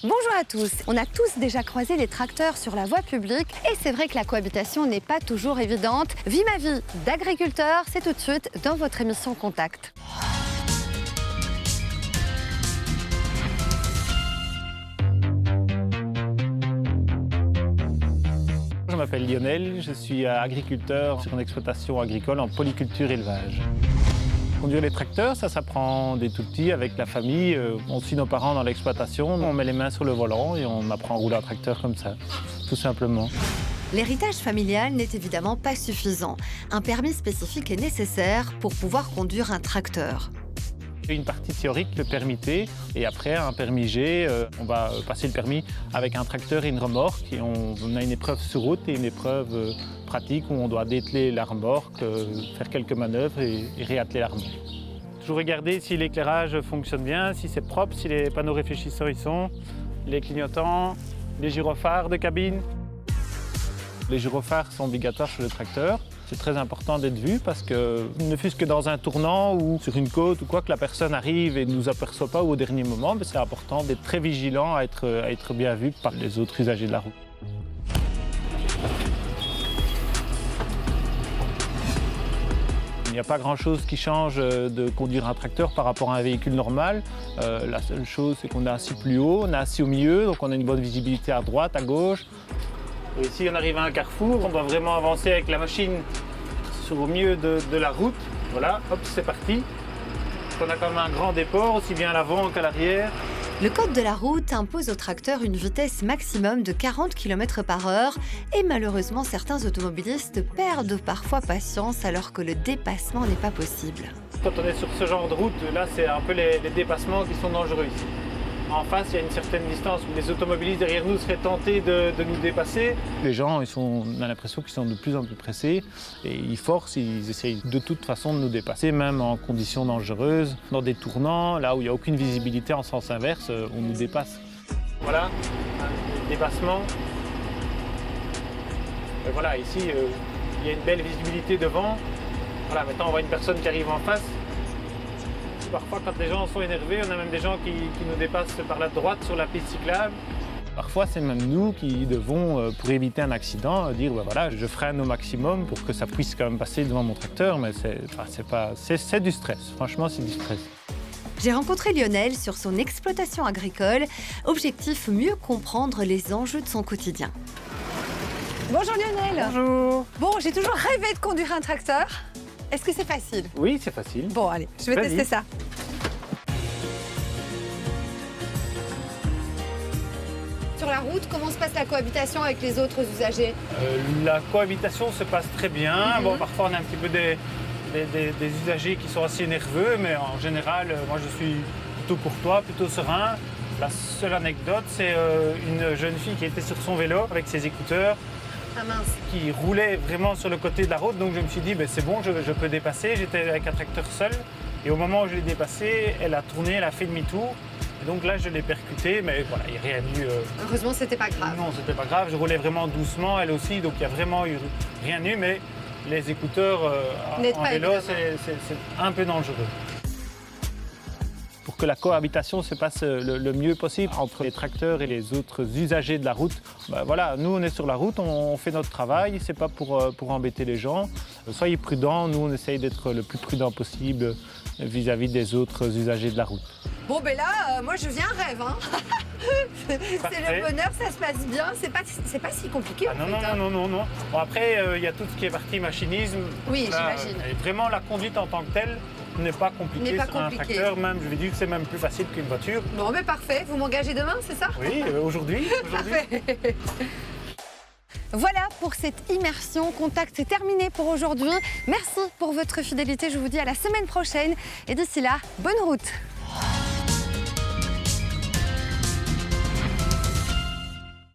Bonjour à tous. On a tous déjà croisé les tracteurs sur la voie publique et c'est vrai que la cohabitation n'est pas toujours évidente. Vie ma vie d'agriculteur, c'est tout de suite dans votre émission Contact. Je m'appelle Lionel, je suis agriculteur sur une exploitation agricole en polyculture élevage. Conduire les tracteurs, ça s'apprend dès tout petit avec la famille. On suit nos parents dans l'exploitation, on met les mains sur le volant et on apprend à rouler un tracteur comme ça, tout simplement. L'héritage familial n'est évidemment pas suffisant. Un permis spécifique est nécessaire pour pouvoir conduire un tracteur. Une partie théorique, le permis T, et après un permis G. On va passer le permis avec un tracteur et une remorque. Et on a une épreuve sur route et une épreuve pratique où on doit dételer la remorque, faire quelques manœuvres et réatteler la remorque. Toujours regarder si l'éclairage fonctionne bien, si c'est propre, si les panneaux réfléchisseurs y sont, les clignotants, les gyrophares de cabine. Les gyrophares sont obligatoires sur le tracteur. C'est très important d'être vu parce que, ne fût-ce que dans un tournant ou sur une côte ou quoi, que la personne arrive et ne nous aperçoit pas au dernier moment, mais c'est important d'être très vigilant à être bien vu par les autres usagers de la route. Il n'y a pas grand-chose qui change de conduire un tracteur par rapport à un véhicule normal. La seule chose, c'est qu'on est assis plus haut, on est assis au milieu, donc on a une bonne visibilité à droite, à gauche. Et ici, on arrive à un carrefour, on doit vraiment avancer avec la machine au milieu de la route. Voilà, hop, c'est parti. On a quand même un grand déport, aussi bien à l'avant qu'à l'arrière. Le code de la route impose au tracteur une vitesse maximum de 40 km/h et malheureusement, certains automobilistes perdent parfois patience alors que le dépassement n'est pas possible. Quand on est sur ce genre de route, là, c'est un peu les dépassements qui sont dangereux ici. En face, il y a une certaine distance où les automobilistes derrière nous seraient tentés de nous dépasser. Les gens, on a l'impression qu'ils sont de plus en plus pressés et ils forcent, ils essayent de toute façon de nous dépasser, même en conditions dangereuses. Dans des tournants, là où il n'y a aucune visibilité en sens inverse, on nous dépasse. Voilà, dépassement. Et voilà, ici, il y a une belle visibilité devant. Voilà, maintenant on voit une personne qui arrive en face. Parfois, quand les gens sont énervés, on a même des gens qui nous dépassent par la droite sur la piste cyclable. Parfois, c'est même nous qui devons, pour éviter un accident, dire voilà, je freine au maximum pour que ça puisse quand même passer devant mon tracteur, mais c'est du stress. Franchement, c'est du stress. J'ai rencontré Lionel sur son exploitation agricole. Objectif, mieux comprendre les enjeux de son quotidien. Bonjour Lionel. Bonjour. Bon, j'ai toujours rêvé de conduire un tracteur. Est-ce que c'est facile? Oui, c'est facile. Bon, allez, je vais tester ça. Sur la route, comment se passe la cohabitation avec les autres usagers? La cohabitation se passe très bien. Bon, parfois, on a un petit peu des usagers qui sont assez nerveux, mais en général, moi, je suis plutôt courtois, plutôt serein. La seule anecdote, c'est une jeune fille qui était sur son vélo avec ses écouteurs. Ah mince. Qui roulait vraiment sur le côté de la route, donc je me suis dit c'est bon, je peux dépasser. J'étais avec un tracteur seul et au moment où je l'ai dépassé, elle a tourné, elle a fait demi-tour. Et donc là je l'ai percuté, mais voilà, il n'y a rien eu. Heureusement c'était pas grave. Non, c'était pas grave, je roulais vraiment doucement, elle aussi, donc il n'y a vraiment eu rien eu, mais les écouteurs en vélo c'est un peu dangereux. Pour que la cohabitation se passe le mieux possible entre les tracteurs et les autres usagers de la route. Voilà, nous on est sur la route, on fait notre travail, c'est pas pour embêter les gens. Soyez prudents, nous on essaye d'être le plus prudent possible vis-à-vis des autres usagers de la route. Bon ben là, moi je viens rêve, hein. C'est le bonheur, ça se passe bien, c'est pas si compliqué. Non. Bon, après, il y a tout ce qui est partie machinisme. Oui, j'imagine. Et vraiment, la conduite en tant que telle n'est pas compliquée sur un tracteur. Même, je vais dire que c'est même plus facile qu'une voiture. Bon, mais parfait. Vous m'engagez demain, c'est ça? Oui, aujourd'hui. Voilà pour cette immersion. Contact, c'est terminé pour aujourd'hui. Merci pour votre fidélité. Je vous dis à la semaine prochaine. Et d'ici là, bonne route.